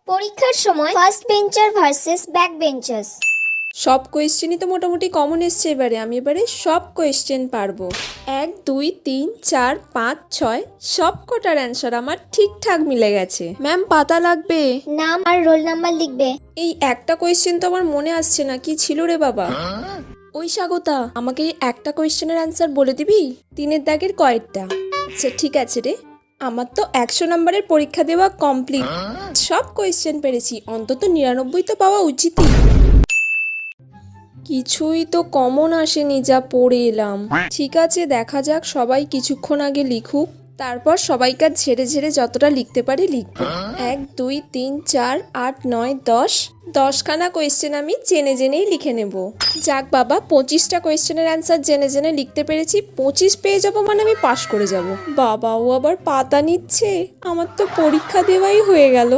পরীক্ষার সময় first bencher versus back benchers. সব কোয়েশ্চেনই তো মোটামুটি কমন এসছে এবারে। আমি এবারে সব কোয়েশ্চেন পারবো। 1 2 3 4 5 6 সব কটার অ্যান্সার আমার ঠিকঠাক মিলে গেছে। ম্যাম পাতা লাগবে। নাম আর রোল নাম্বার লিখবে। এই একটা কোয়েশ্চেন তো আমার মনে আসছে না, কি ছিল রে বাবা? ওই স্বাগতা, আমাকে এই একটা কোয়েশ্চেনের অ্যান্সার বলে দিবি? 3 দাগের কয়েকটা। আচ্ছা ঠিক আছে রে, আমার তো 100 নম্বরের পরীক্ষা দেওয়া কমপ্লিট। সব কোয়েশ্চেন পেরেছি, অন্তত 99 তো পাওয়া উচিতই। কিছুই তো কমন আসেনি যা পড়ে এলাম। ঠিক আছে, দেখা যাক, সবাই কিছুক্ষণ আগে লিখুক, তারপর সবাইকার ঝেড়ে ঝেড়ে যতটা লিখতে পারি লিখব। 1 2 3 4 8 9 10 10খানা কোয়েশ্চেন আমি জেনে জেনেই লিখে নেব। যাক বাবা, 25টা কোয়েশ্চেনের অ্যান্সার জেনে জেনে লিখতে পেরেছি। 25 পেয়ে যাব মানে আমি পাশ করে যাব। বাবা, ও আবার পাতা নিচ্ছে, আমার তো পরীক্ষা দেওয়াই হয়ে গেল।